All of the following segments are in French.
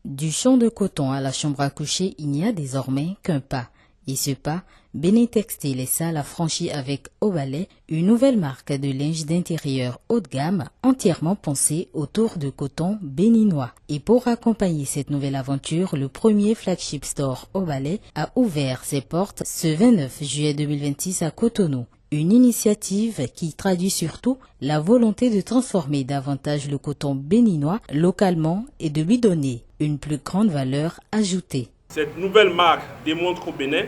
Du champ de coton à la chambre à coucher, il n'y a désormais qu'un pas. Et ce pas, Bénin Textile et ça l'a franchi avec Obalay, une nouvelle marque de linge d'intérieur haut de gamme entièrement pensée autour de coton béninois. Et pour accompagner cette nouvelle aventure, le premier flagship store Obalay a ouvert ses portes ce 29 juillet 2026 à Cotonou. Une initiative qui traduit surtout la volonté de transformer davantage le coton béninois localement et de lui donner une plus grande valeur ajoutée. Cette nouvelle marque démontre qu'au Bénin,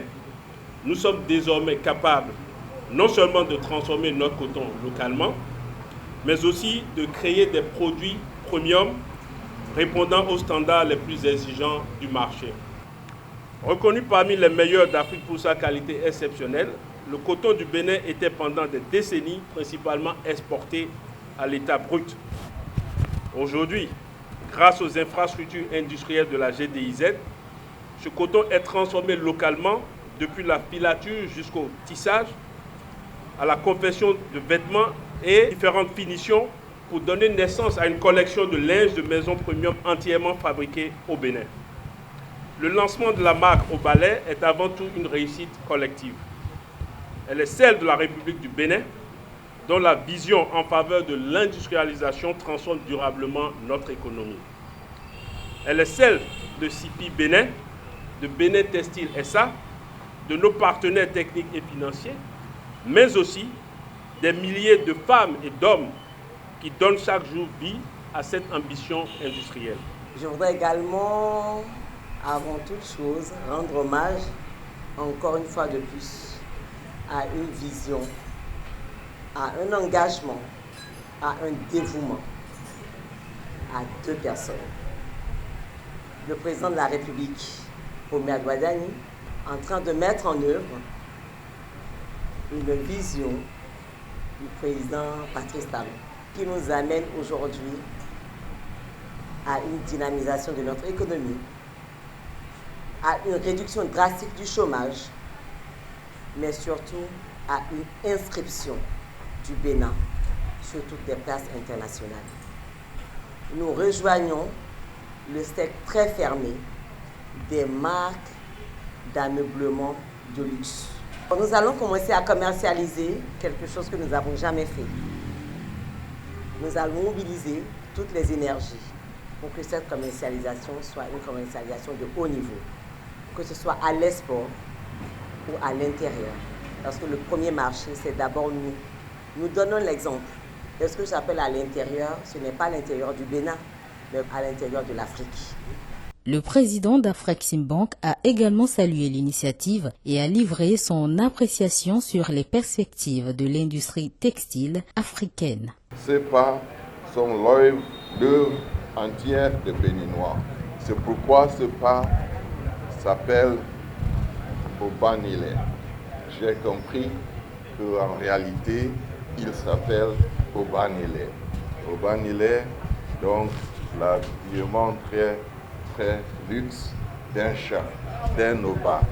nous sommes désormais capables non seulement de transformer notre coton localement, mais aussi de créer des produits premium répondant aux standards les plus exigeants du marché. Reconnu parmi les meilleurs d'Afrique pour sa qualité exceptionnelle, le coton du Bénin était pendant des décennies principalement exporté à l'état brut. Aujourd'hui, grâce aux infrastructures industrielles de la GDIZ, ce coton est transformé localement depuis la filature jusqu'au tissage, à la confection de vêtements et différentes finitions pour donner naissance à une collection de linge de maison premium entièrement fabriquée au Bénin. Le lancement de la marque Obalay est avant tout une réussite collective. Elle est celle de la République du Bénin, dont la vision en faveur de l'industrialisation transforme durablement notre économie. Elle est celle de CIPI Bénin, de Bénin Textile SA, de nos partenaires techniques et financiers, mais aussi des milliers de femmes et d'hommes qui donnent chaque jour vie à cette ambition industrielle. Je voudrais également, avant toute chose, rendre hommage, encore une fois de plus, à une vision, à un engagement, à un dévouement, à deux personnes. Le président de la République, Omer Douadani, en train de mettre en œuvre une vision du président Patrice Talon qui nous amène aujourd'hui à une dynamisation de notre économie, à une réduction drastique du chômage, mais surtout à une inscription du Bénin sur toutes les places internationales. Nous rejoignons le secteur très fermé des marques d'ameublement de luxe. Nous allons commencer à commercialiser quelque chose que nous n'avons jamais fait. Nous allons mobiliser toutes les énergies pour que cette commercialisation soit une commercialisation de haut niveau, que ce soit à l'export ou à l'intérieur. Parce que le premier marché, c'est d'abord nous. Nous donnons l'exemple. Et ce que j'appelle à l'intérieur, ce n'est pas l'intérieur du Bénin, mais à l'intérieur de l'Afrique. Le président d'Afreximbank a également salué l'initiative et a livré son appréciation sur les perspectives de l'industrie textile africaine. Ces pas sont l'œuvre entière des Béninois. C'est pourquoi ce pas s'appelle Obanilé. J'ai compris qu'en réalité, il s'appelle Obanilé. Obanilé, donc l'habillement très luxe d'un chef, d'un Oba.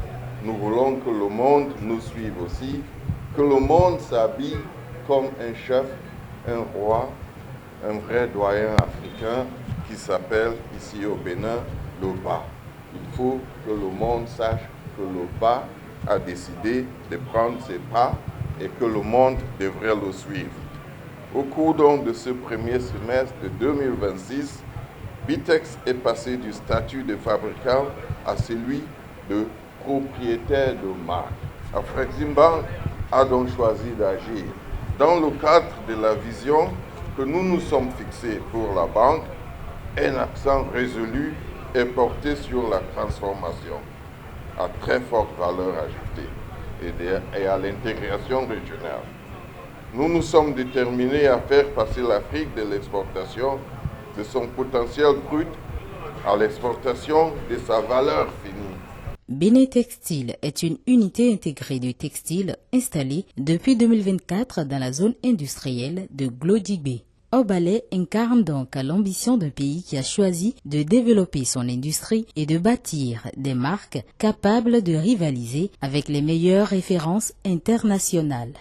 Nous voulons que le monde nous suive aussi, que le monde s'habille comme un chef, un roi, un vrai doyen africain qui s'appelle ici au Bénin l'Oba. Il faut que le monde sache que l'Oba a décidé de prendre ses pas et que le monde devrait le suivre. Au cours donc de ce premier semestre de 2026, Bitex est passé du statut de fabricant à celui de propriétaire de marque. Afreximbank a donc choisi d'agir dans le cadre de la vision que nous nous sommes fixés pour la banque. Un accent résolu est porté sur la transformation à très forte valeur ajoutée et à l'intégration régionale. Nous nous sommes déterminés à faire passer l'Afrique de l'exportation de son potentiel brut à l'exportation de sa valeur finie. Bénin Textile est une unité intégrée du textile installée depuis 2024 dans la zone industrielle de Glodibé. Obalay incarne donc l'ambition d'un pays qui a choisi de développer son industrie et de bâtir des marques capables de rivaliser avec les meilleures références internationales.